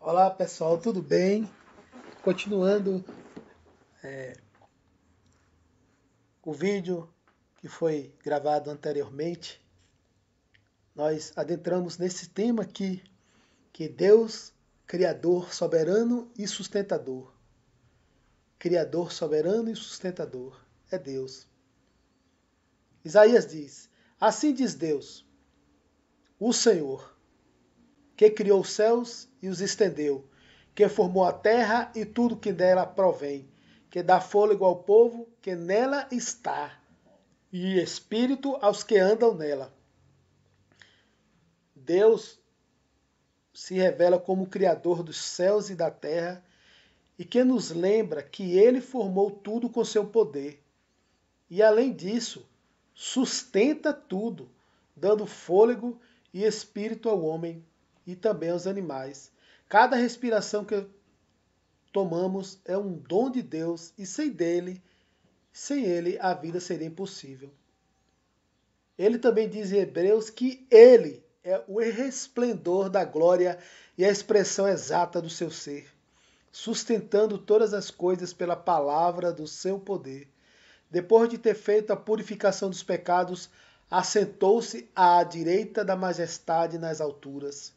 Olá pessoal, tudo bem? Continuando o vídeo que foi gravado anteriormente, nós adentramos nesse tema aqui, que Deus, Criador, soberano e sustentador. Criador, soberano e sustentador é Deus. Isaías diz: Assim diz Deus, o Senhor, que criou os céus e os estendeu, que formou a terra e tudo que dela provém, que dá fôlego ao povo que nela está, e espírito aos que andam nela. Deus se revela como o Criador dos céus e da terra e que nos lembra que Ele formou tudo com seu poder. E além disso, sustenta tudo, dando fôlego e espírito ao homem e também aos animais. Cada respiração que tomamos é um dom de Deus e sem Ele, a vida seria impossível. Ele também diz em Hebreus que Ele é o resplendor da glória e a expressão exata do seu ser, sustentando todas as coisas pela palavra do seu poder. Depois de ter feito a purificação dos pecados, assentou-se à direita da majestade nas alturas.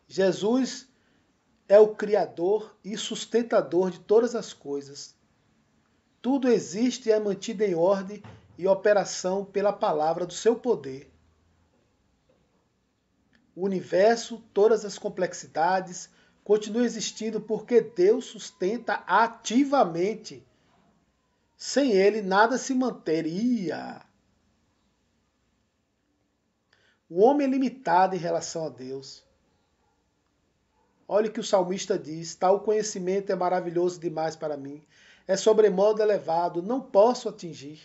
Jesus é o Criador e sustentador de todas as coisas. Tudo existe e é mantido em ordem e operação pela palavra do seu poder. O universo, todas as complexidades, continuam existindo porque Deus sustenta ativamente. Sem Ele, nada se manteria. O homem é limitado em relação a Deus. Olha o que o salmista diz: tal conhecimento é maravilhoso demais para mim. É sobremodo elevado, não posso atingir.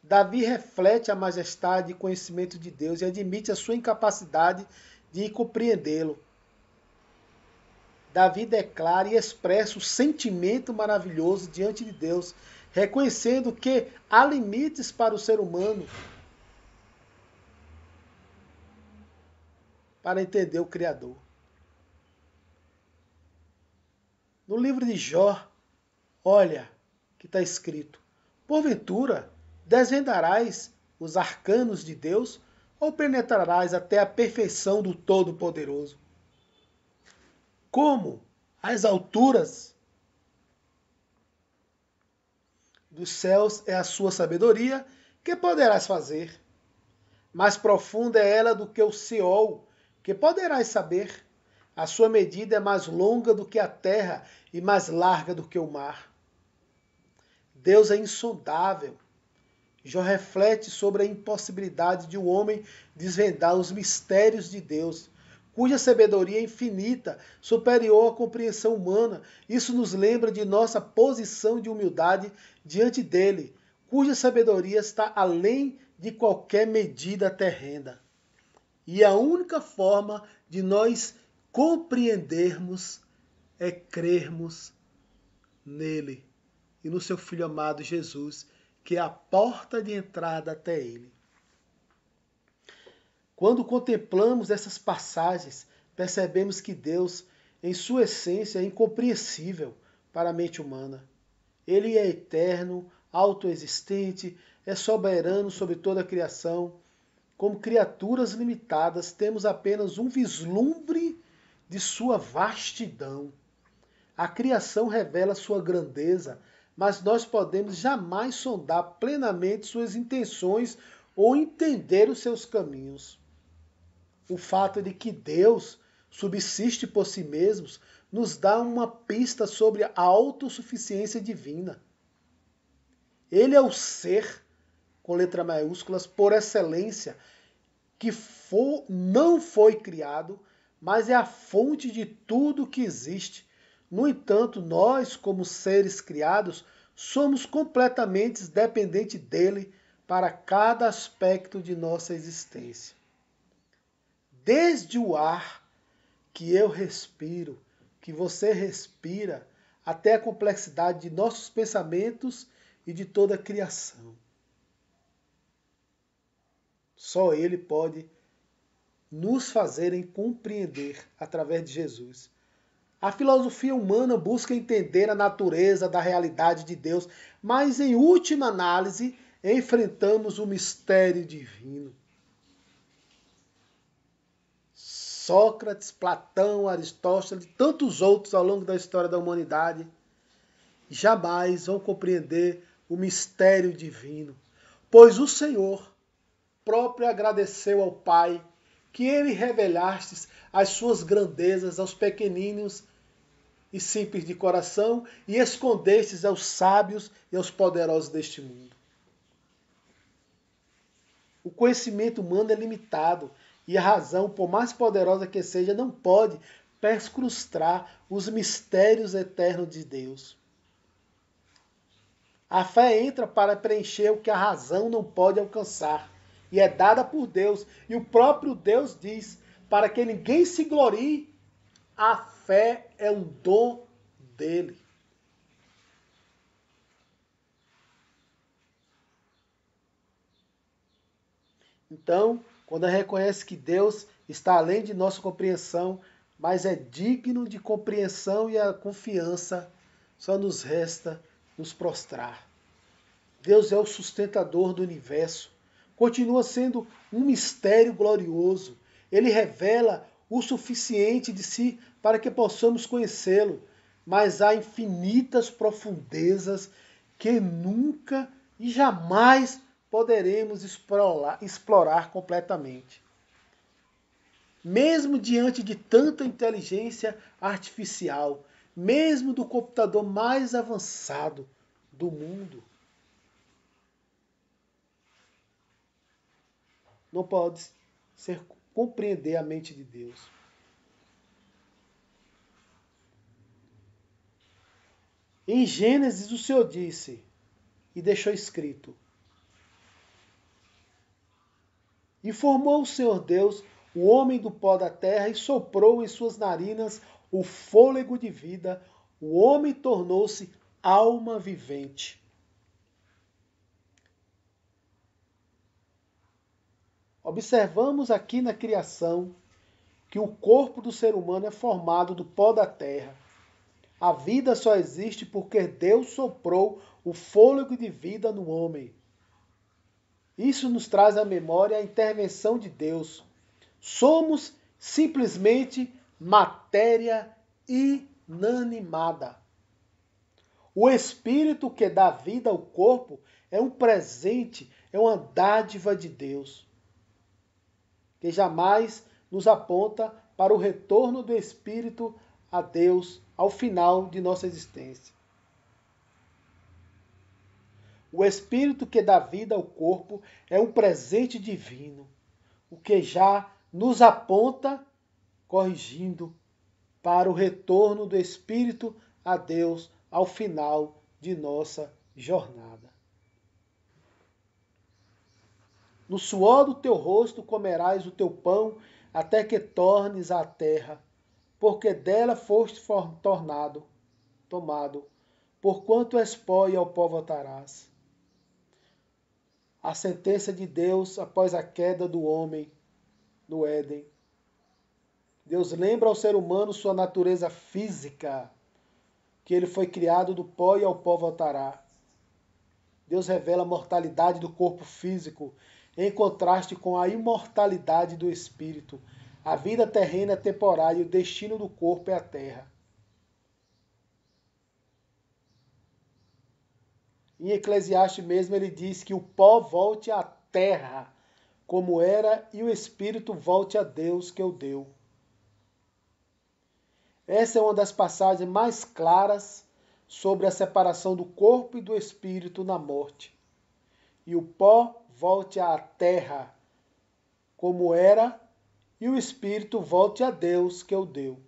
Davi reflete a majestade e conhecimento de Deus e admite a sua incapacidade de compreendê-lo. Davi declara e expressa o sentimento maravilhoso diante de Deus, reconhecendo que há limites para o ser humano para entender o Criador. No livro de Jó, olha que está escrito: porventura desvendarás os arcanos de Deus ou penetrarás até a perfeição do Todo-Poderoso? Como as alturas dos céus é a sua sabedoria, que poderás fazer? Mais profunda é ela do que o Seol, que poderás saber? A sua medida é mais longa do que a terra e mais larga do que o mar. Deus é insondável. Jó reflete sobre a impossibilidade de um homem desvendar os mistérios de Deus, cuja sabedoria é infinita, superior à compreensão humana. Isso nos lembra de nossa posição de humildade diante dele, cuja sabedoria está além de qualquer medida terrena. E a única forma de nós compreendermos é crermos nele e no seu Filho amado Jesus, que é a porta de entrada até ele. Quando contemplamos essas passagens, percebemos que Deus, em sua essência, é incompreensível para a mente humana. Ele é eterno, autoexistente, é soberano sobre toda a criação. Como criaturas limitadas, temos apenas um vislumbre de sua vastidão. A criação revela sua grandeza, mas nós podemos jamais sondar plenamente suas intenções ou entender os seus caminhos. O fato de que Deus subsiste por si mesmo nos dá uma pista sobre a autossuficiência divina. Ele é o ser, com letra maiúsculas, por excelência, que não foi criado, mas é a fonte de tudo que existe. No entanto, nós, como seres criados, somos completamente dependentes dele para cada aspecto de nossa existência. Desde o ar que eu respiro, que você respira, até a complexidade de nossos pensamentos e de toda a criação. Só ele pode nos fazerem compreender através de Jesus. A filosofia humana busca entender a natureza da realidade de Deus, mas em última análise enfrentamos o mistério divino. Sócrates, Platão, Aristóteles e tantos outros ao longo da história da humanidade jamais vão compreender o mistério divino, pois o Senhor próprio agradeceu ao Pai que ele revelaste as suas grandezas aos pequeninos e simples de coração e escondestes aos sábios e aos poderosos deste mundo. O conhecimento humano é limitado e a razão, por mais poderosa que seja, não pode perscrutar os mistérios eternos de Deus. A fé entra para preencher o que a razão não pode alcançar e é dada por Deus. E o próprio Deus diz, para que ninguém se glorie, a fé é um dom dele. Então, quando reconhece que Deus está além de nossa compreensão, mas é digno de compreensão e a confiança, só nos resta nos prostrar. Deus é o sustentador do universo. Continua sendo um mistério glorioso. Ele revela o suficiente de si para que possamos conhecê-lo, mas há infinitas profundezas que nunca e jamais poderemos explorar completamente. Mesmo diante de tanta inteligência artificial, mesmo do computador mais avançado do mundo, não pode compreender a mente de Deus. Em Gênesis o Senhor disse e deixou escrito: E formou o Senhor Deus o homem do pó da terra e soprou em suas narinas o fôlego de vida. O homem tornou-se alma vivente. Observamos aqui na criação que o corpo do ser humano é formado do pó da terra. A vida só existe porque Deus soprou o fôlego de vida no homem. Isso nos traz à memória a intervenção de Deus. Somos simplesmente matéria inanimada. O espírito que dá vida ao corpo é um presente, é uma dádiva de Deus, que jamais nos aponta para o retorno do espírito a Deus ao final de nossa existência. O espírito que dá vida ao corpo é um presente divino, o que já nos aponta, corrigindo, para o retorno do espírito a Deus ao final de nossa jornada. No suor do teu rosto comerás o teu pão até que tornes à terra, porque dela foste tomado, porquanto és pó e ao pó voltarás. A sentença de Deus após a queda do homem no Éden. Deus lembra ao ser humano sua natureza física, que ele foi criado do pó e ao pó voltará. Deus revela a mortalidade do corpo físico, em contraste com a imortalidade do espírito. A vida terrena é temporária e o destino do corpo é a terra. Em Eclesiastes mesmo ele diz que o pó volte à terra, como era, e o espírito volte a Deus que o deu. Essa é uma das passagens mais claras sobre a separação do corpo e do espírito na morte. E o pó volte à terra, como era, e o espírito volte a Deus que o deu.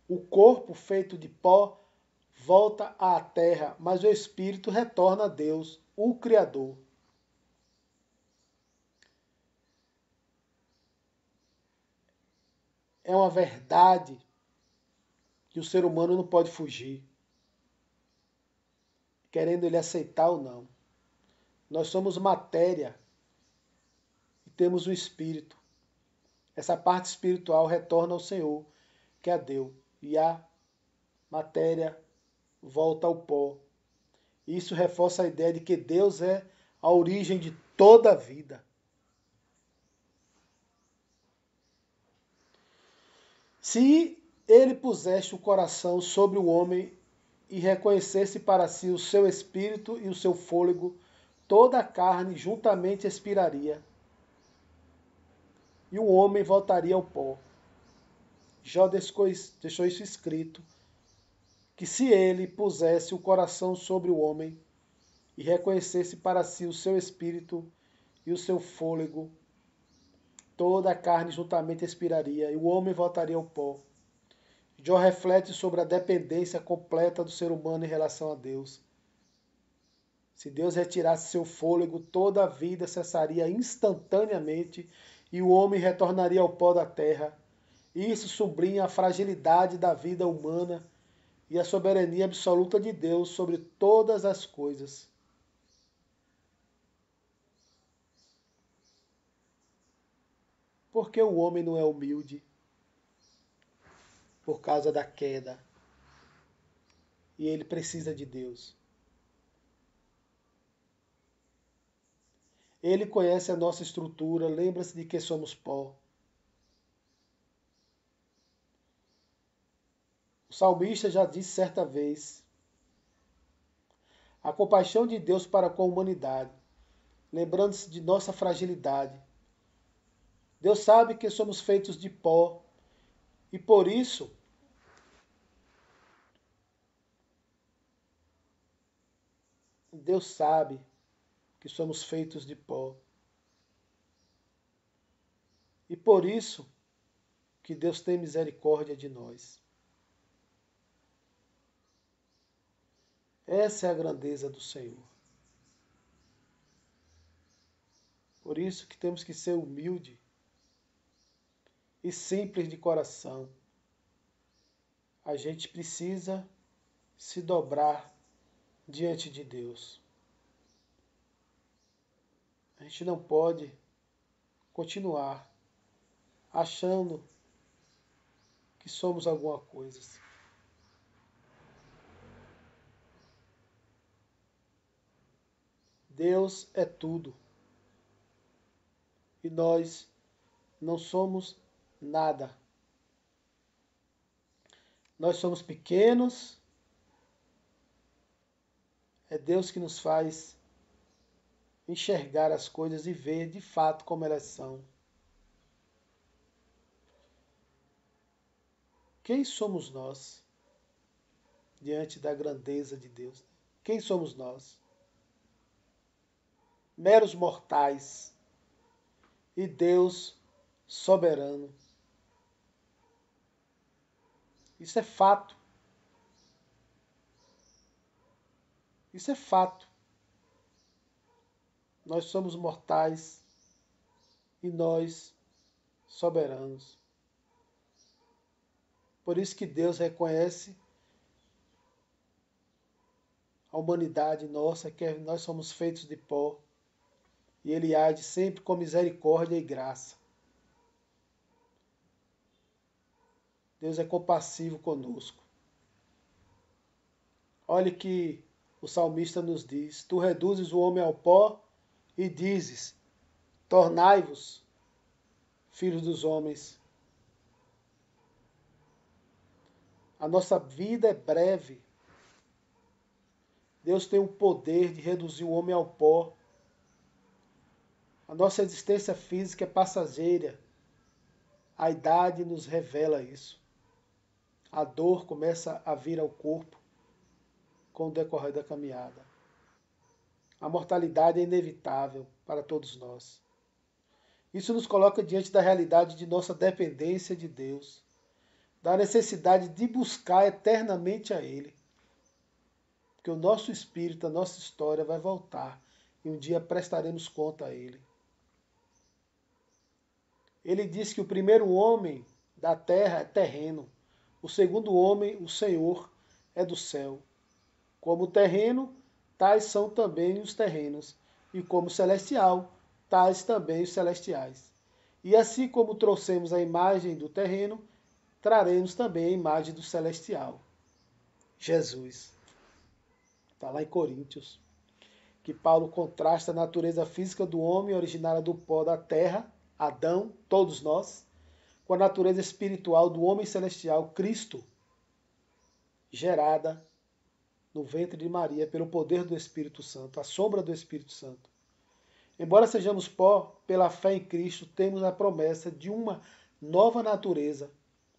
O corpo feito de pó volta à terra, mas o espírito retorna a Deus, o Criador. É uma verdade que o ser humano não pode fugir, querendo ele aceitar ou não. Nós somos matéria e temos o espírito. essa parte espiritual retorna ao Senhor, que a deu, e a matéria volta ao pó. Isso reforça a ideia de que Deus é a origem de toda a vida. Se ele pusesse o coração sobre o homem e reconhecesse para si o seu espírito e o seu fôlego, toda a carne juntamente expiraria, e o homem voltaria ao pó. Jó deixou isso escrito, que se ele pusesse o coração sobre o homem e reconhecesse para si o seu espírito e o seu fôlego, toda a carne juntamente expiraria, e o homem voltaria ao pó. Jó reflete sobre a dependência completa do ser humano em relação a Deus. Se Deus retirasse seu fôlego, toda a vida cessaria instantaneamente e o homem retornaria ao pó da terra. Isso sublinha a fragilidade da vida humana e a soberania absoluta de Deus sobre todas as coisas. Por que o homem não é humilde? Por causa da queda. E ele precisa de Deus. Ele conhece a nossa estrutura, lembra-se de que somos pó. O salmista já disse certa vez: a compaixão de Deus para com a humanidade, lembrando-se de nossa fragilidade. Deus sabe que somos feitos de pó e por isso Deus sabe que somos feitos de pó. E por isso que Deus tem misericórdia de nós. Essa é a grandeza do Senhor. Por isso que temos que ser humilde e simples de coração. A gente precisa se dobrar diante de Deus. A gente não pode continuar achando que somos alguma coisa. Deus é tudo. E nós não somos nada. Nós somos pequenos. É Deus que nos faz enxergar as coisas e ver de fato como elas são. Quem somos nós diante da grandeza de Deus? Quem somos nós? Meros mortais e Deus soberano. Isso é fato. Isso é fato. Nós somos mortais e nós soberanos. Por isso que Deus reconhece a humanidade nossa, que nós somos feitos de pó, e Ele age sempre com misericórdia e graça. Deus é compassivo conosco. Olhe que o salmista nos diz: tu reduzes o homem ao pó e dizes: tornai-vos filhos dos homens. A nossa vida é breve. Deus tem o poder de reduzir o homem ao pó. A nossa existência física é passageira. A idade nos revela isso. A dor começa a vir ao corpo com o decorrer da caminhada. A mortalidade é inevitável para todos nós. Isso nos coloca diante da realidade de nossa dependência de Deus, da necessidade de buscar eternamente a Ele. Porque o nosso espírito, a nossa história vai voltar e um dia prestaremos conta a Ele. Ele diz que o primeiro homem da terra é terreno, o segundo homem, o Senhor, é do céu. Como terreno, tais são também os terrenos, e como celestial, tais também os celestiais. E assim como trouxemos a imagem do terreno, traremos também a imagem do celestial, Jesus. Está lá em Coríntios, que Paulo contrasta a natureza física do homem, originária do pó da terra, Adão, todos nós, com a natureza espiritual do homem celestial, Cristo, gerada no ventre de Maria pelo poder do Espírito Santo, a sombra do Espírito Santo. Embora sejamos pó, pela fé em Cristo, temos a promessa de uma nova natureza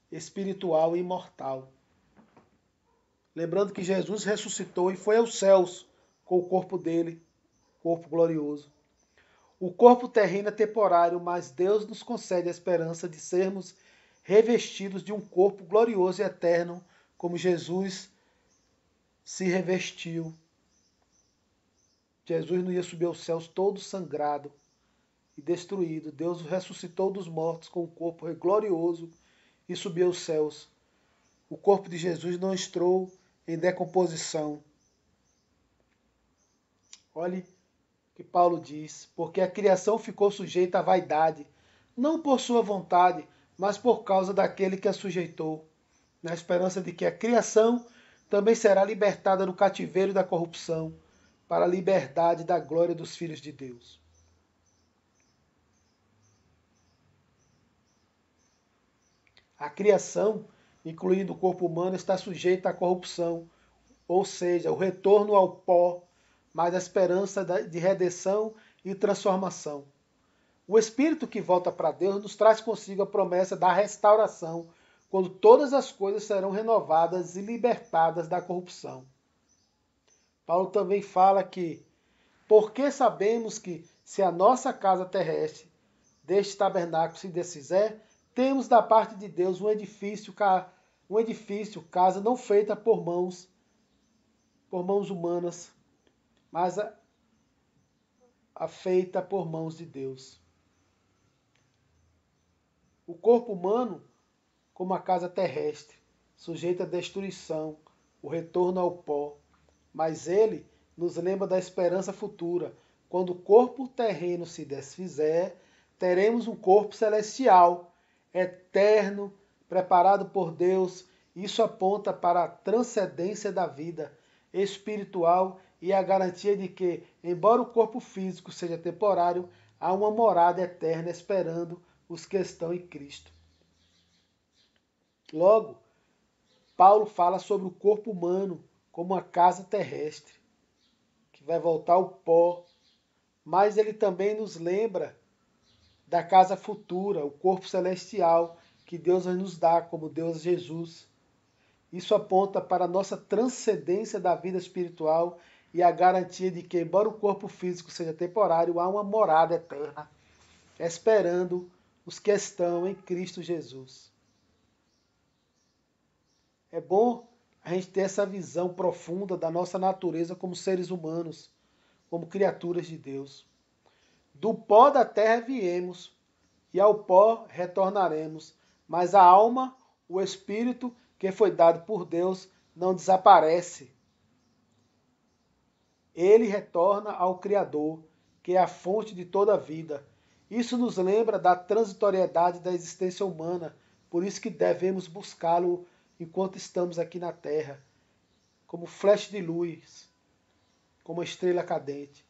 espiritual e imortal. Lembrando que Jesus ressuscitou e foi aos céus com o corpo dele, corpo glorioso. O corpo terreno é temporário, mas Deus nos concede a esperança de sermos revestidos de um corpo glorioso e eterno, como Jesus se revestiu. Jesus não ia subir aos céus todo sangrado e destruído. Deus o ressuscitou dos mortos com um corpo glorioso e subiu aos céus. O corpo de Jesus não entrou em decomposição. Olhe o que Paulo diz, porque a criação ficou sujeita à vaidade, não por sua vontade, mas por causa daquele que a sujeitou, na esperança de que a criação também será libertada do cativeiro da corrupção, para a liberdade da glória dos filhos de Deus. A criação, incluindo o corpo humano, está sujeita à corrupção, ou seja, o retorno ao pó, mas a esperança de redenção e transformação. O Espírito que volta para Deus nos traz consigo a promessa da restauração, quando todas as coisas serão renovadas e libertadas da corrupção. Paulo também fala que, porque sabemos que se a nossa casa terrestre deste tabernáculo se desfizer, temos da parte de Deus um edifício, casa não feita por mãos humanas, mas a feita por mãos de Deus. O corpo humano, como a casa terrestre, sujeita à destruição, o retorno ao pó, mas ele nos lembra da esperança futura. Quando o corpo terreno se desfizer, teremos um corpo celestial, eterno, preparado por Deus. Isso aponta para a transcendência da vida espiritual e a garantia de que, embora o corpo físico seja temporário, há uma morada eterna esperando os que estão em Cristo. Logo, Paulo fala sobre o corpo humano como uma casa terrestre, que vai voltar ao pó, mas ele também nos lembra da casa futura, o corpo celestial, que Deus vai nos dar, como Deus Jesus. Isso aponta para a nossa transcendência da vida espiritual e a garantia de que, embora o corpo físico seja temporário, há uma morada eterna, esperando os que estão em Cristo Jesus. É bom a gente ter essa visão profunda da nossa natureza como seres humanos, como criaturas de Deus. Do pó da terra viemos, e ao pó retornaremos, mas a alma, o espírito que foi dado por Deus, não desaparece. Ele retorna ao Criador, que é a fonte de toda a vida. Isso nos lembra da transitoriedade da existência humana, por isso que devemos buscá-lo enquanto estamos aqui na terra, como flecha de luz, como estrela cadente.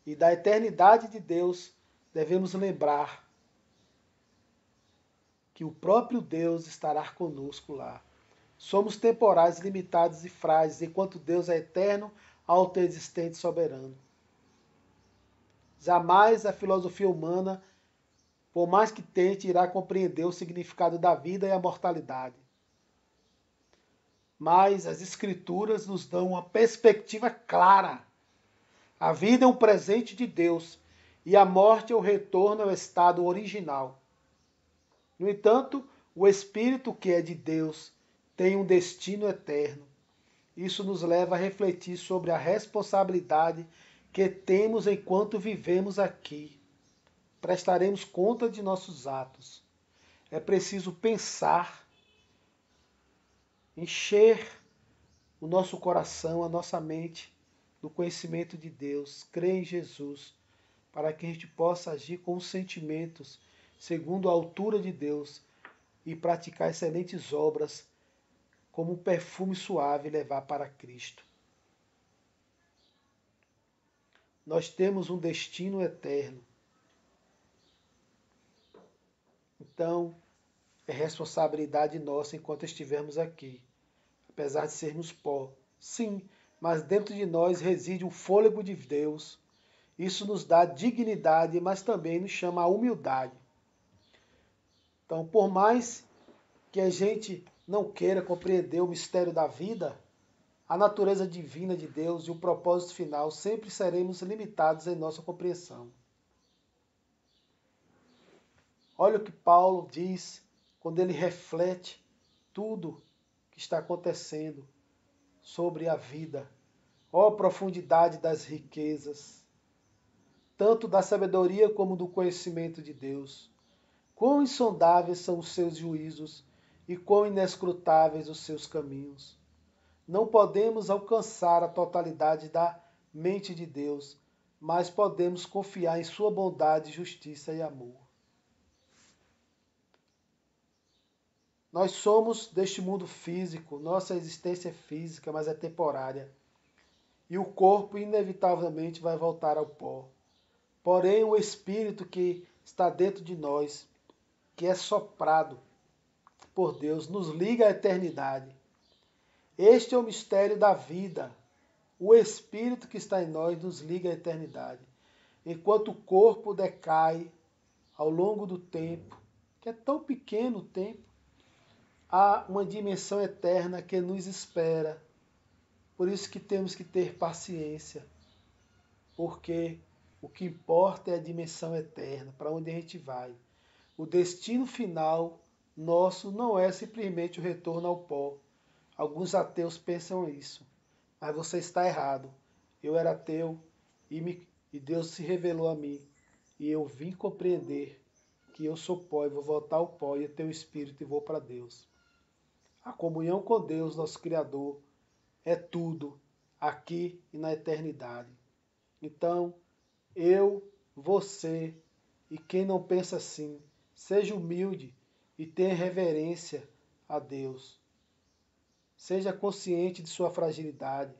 E da eternidade de Deus devemos lembrar que o próprio Deus estará conosco lá. Somos temporais, limitados e frágeis, enquanto Deus é eterno, autoexistente e soberano. Jamais a filosofia humana, por mais que tente, irá compreender o significado da vida e a mortalidade. Mas as Escrituras nos dão uma perspectiva clara. A vida é um presente de Deus e a morte é o retorno ao estado original. No entanto, o Espírito que é de Deus tem um destino eterno. Isso nos leva a refletir sobre a responsabilidade que temos enquanto vivemos aqui. Prestaremos conta de nossos atos. É preciso pensar, encher o nosso coração, a nossa mente, do conhecimento de Deus, crer em Jesus, para que a gente possa agir com os sentimentos, segundo a altura de Deus, e praticar excelentes obras, como um perfume suave levar para Cristo. Nós temos um destino eterno. Então, é responsabilidade nossa enquanto estivermos aqui, apesar de sermos pó. Sim, mas dentro de nós reside o fôlego de Deus. Isso nos dá dignidade, mas também nos chama a humildade. Então, por mais que a gente não queira compreender o mistério da vida, a natureza divina de Deus e o propósito final, sempre seremos limitados em nossa compreensão. Olha o que Paulo diz quando ele reflete tudo que está acontecendo sobre a vida. Ó profundidade das riquezas, tanto da sabedoria como do conhecimento de Deus. Quão insondáveis são os seus juízos e quão inescrutáveis os seus caminhos. Não podemos alcançar a totalidade da mente de Deus, mas podemos confiar em sua bondade, justiça e amor. Nós somos deste mundo físico, nossa existência é física, mas é temporária. E o corpo inevitavelmente vai voltar ao pó. Porém, o Espírito que está dentro de nós, que é soprado por Deus, nos liga à eternidade. Este é o mistério da vida. O Espírito que está em nós nos liga à eternidade. Enquanto o corpo decai ao longo do tempo, que é tão pequeno o tempo, há uma dimensão eterna que nos espera. Por isso que temos que ter paciência, porque o que importa é a dimensão eterna, para onde a gente vai. O destino final nosso não é simplesmente o retorno ao pó. Alguns ateus pensam isso, mas você está errado. Eu era ateu e Deus se revelou a mim. E eu vim compreender que eu sou pó e vou voltar ao pó e eu tenho o Espírito e vou para Deus. A comunhão com Deus, nosso Criador, é tudo, aqui e na eternidade. Então, eu, você e quem não pensa assim, seja humilde e tenha reverência a Deus. Seja consciente de sua fragilidade.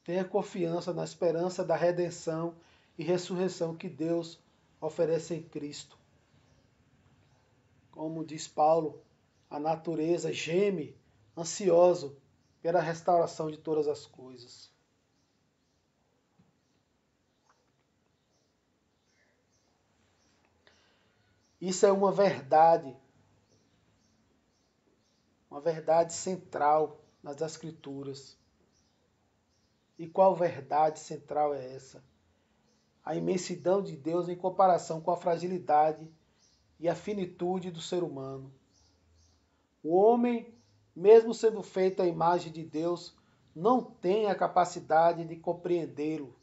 Tenha confiança na esperança da redenção e ressurreição que Deus oferece em Cristo. Como diz Paulo, a natureza geme, ansioso pela restauração de todas as coisas. Isso é uma verdade central nas Escrituras. E qual verdade central é essa? A imensidão de Deus em comparação com a fragilidade e a finitude do ser humano. O homem, mesmo sendo feito à imagem de Deus, não tem a capacidade de compreendê-lo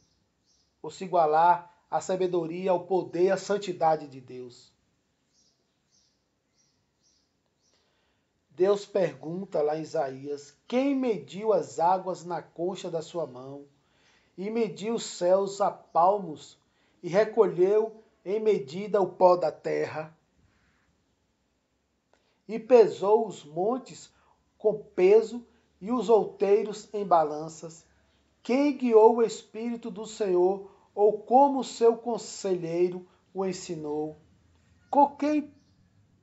ou se igualar à sabedoria, ao poder, à santidade de Deus. Deus pergunta lá em Isaías: quem mediu as águas na concha da sua mão, e mediu os céus a palmos, e recolheu em medida o pó da terra, e pesou os montes com peso e os outeiros em balanças? Quem guiou o Espírito do Senhor, ou como seu conselheiro o ensinou? Com quem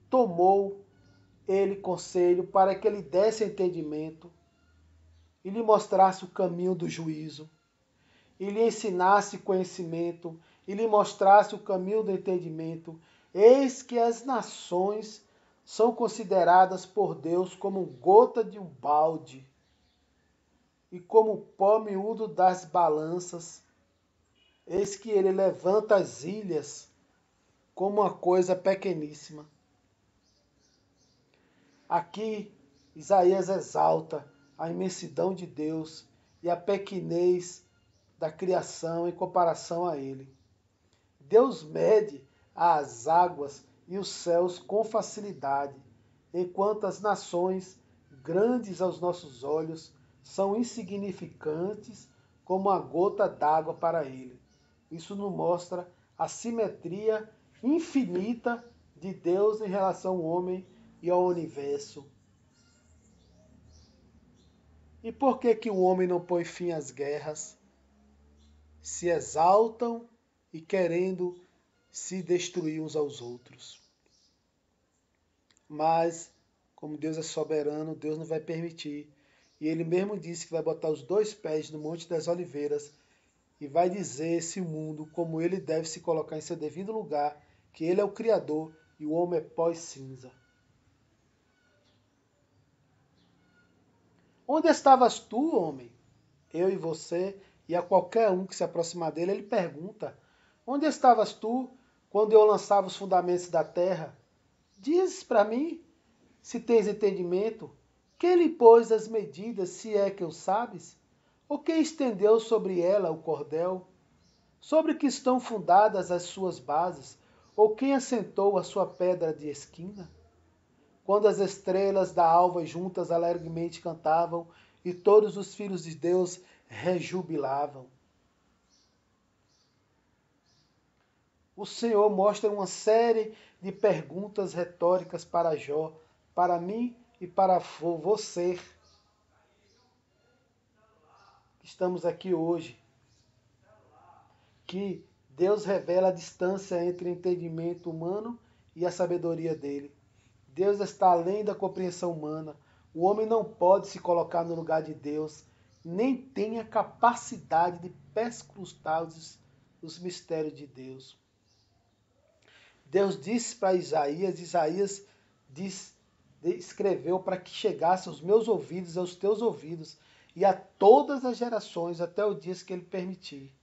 tomou ele conselho para que lhe desse entendimento e lhe mostrasse o caminho do juízo, e lhe ensinasse conhecimento, e lhe mostrasse o caminho do entendimento? Eis que as nações são consideradas por Deus como gota de um balde, e como pó miúdo das balanças. Eis que ele levanta as ilhas como uma coisa pequeníssima. Aqui, Isaías exalta a imensidão de Deus e a pequenez da criação em comparação a ele. Deus mede as águas e os céus com facilidade, enquanto as nações, grandes aos nossos olhos, são insignificantes como a gota d'água para ele. Isso nos mostra a simetria infinita de Deus em relação ao homem e ao universo. E por que que o homem não põe fim às guerras? Se exaltam e querendo se destruir uns aos outros. Mas, como Deus é soberano, Deus não vai permitir. E ele mesmo disse que vai botar os 2 pés no Monte das Oliveiras e vai dizer esse mundo como ele deve se colocar em seu devido lugar, que ele é o Criador e o homem é pó e cinza. Onde estavas tu, homem? Eu e você, e a qualquer um que se aproximar dele, ele pergunta: onde estavas tu quando eu lançava os fundamentos da terra? Dizes para mim, se tens entendimento, quem lhe pôs as medidas, se é que o sabes? Ou quem estendeu sobre ela o cordel? Sobre que estão fundadas as suas bases? Ou quem assentou a sua pedra de esquina? Quando as estrelas da alva juntas alegremente cantavam e todos os filhos de Deus rejubilavam. O Senhor mostra uma série de perguntas retóricas para Jó, para mim e para você que estamos aqui hoje. Que Deus revela a distância entre o entendimento humano e a sabedoria dele. Deus está além da compreensão humana. O homem não pode se colocar no lugar de Deus, nem tem a capacidade de perscrutar os mistérios de Deus. Deus disse para Isaías escreveu para que chegasse aos meus ouvidos, aos teus ouvidos, e a todas as gerações, até o dia que ele permitir.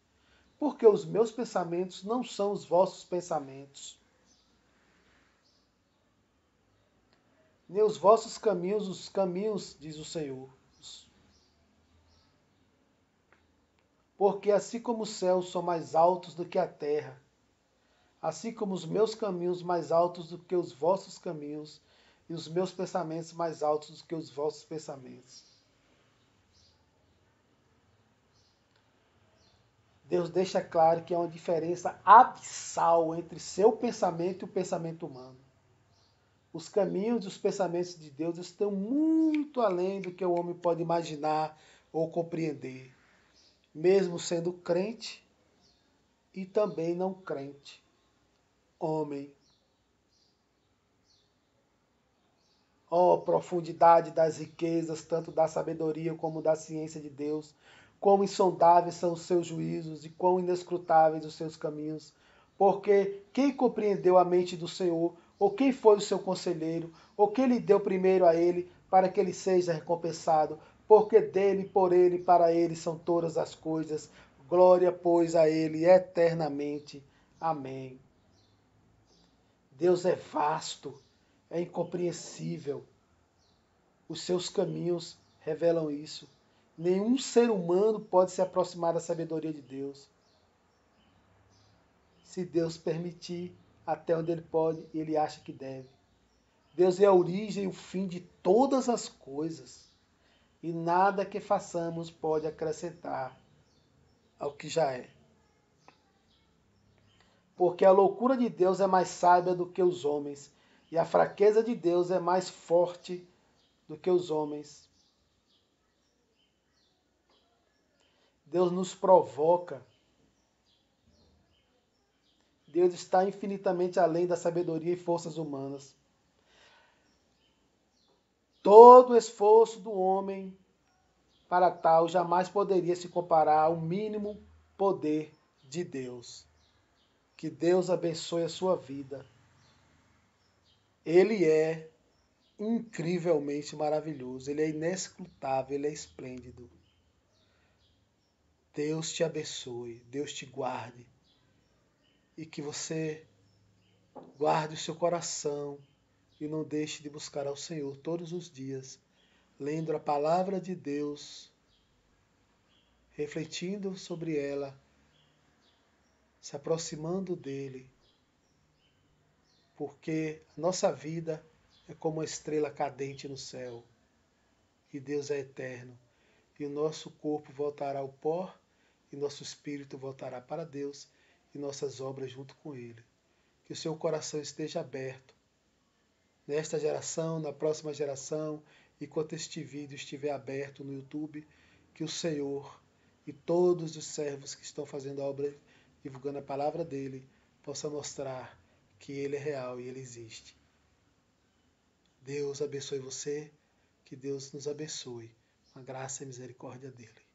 Porque os meus pensamentos não são os vossos pensamentos, nem os vossos caminhos, os caminhos, diz o Senhor. Porque assim como os céus são mais altos do que a terra, assim como os meus caminhos mais altos do que os vossos caminhos, e os meus pensamentos mais altos do que os vossos pensamentos. Deus deixa claro que há uma diferença abissal entre seu pensamento e o pensamento humano. Os caminhos e os pensamentos de Deus estão muito além do que o homem pode imaginar ou compreender, mesmo sendo crente e também não crente. Homem. Ó profundidade das riquezas, tanto da sabedoria como da ciência de Deus, quão insondáveis são os seus juízos e quão inescrutáveis os seus caminhos. Porque quem compreendeu a mente do Senhor, ou quem foi o seu conselheiro, ou quem lhe deu primeiro a ele, para que ele seja recompensado? Porque dele, por ele, para ele são todas as coisas. Glória, pois, a ele eternamente. Amém. Deus é vasto, é incompreensível. Os seus caminhos revelam isso. Nenhum ser humano pode se aproximar da sabedoria de Deus. Se Deus permitir, até onde Ele pode, Ele acha que deve. Deus é a origem e o fim de todas as coisas. E nada que façamos pode acrescentar ao que já é. Porque a loucura de Deus é mais sábia do que os homens, e a fraqueza de Deus é mais forte do que os homens. Deus nos provoca. Deus está infinitamente além da sabedoria e forças humanas. Todo o esforço do homem para tal jamais poderia se comparar ao mínimo poder de Deus. Que Deus abençoe a sua vida. Ele é incrivelmente maravilhoso, ele é inescrutável, ele é esplêndido. Deus te abençoe, Deus te guarde e que você guarde o seu coração e não deixe de buscar ao Senhor todos os dias, lendo a palavra de Deus, refletindo sobre ela, se aproximando dele, porque a nossa vida é como uma estrela cadente no céu e Deus é eterno e o nosso corpo voltará ao pó e nosso espírito voltará para Deus e nossas obras junto com ele. que o seu coração esteja aberto. Nesta geração, na próxima geração, enquanto este vídeo estiver aberto no YouTube, que o Senhor e todos os servos que estão fazendo a obra, divulgando a palavra dele, possam mostrar que ele é real e ele existe. Deus abençoe você, que Deus nos abençoe, com a graça e misericórdia dele.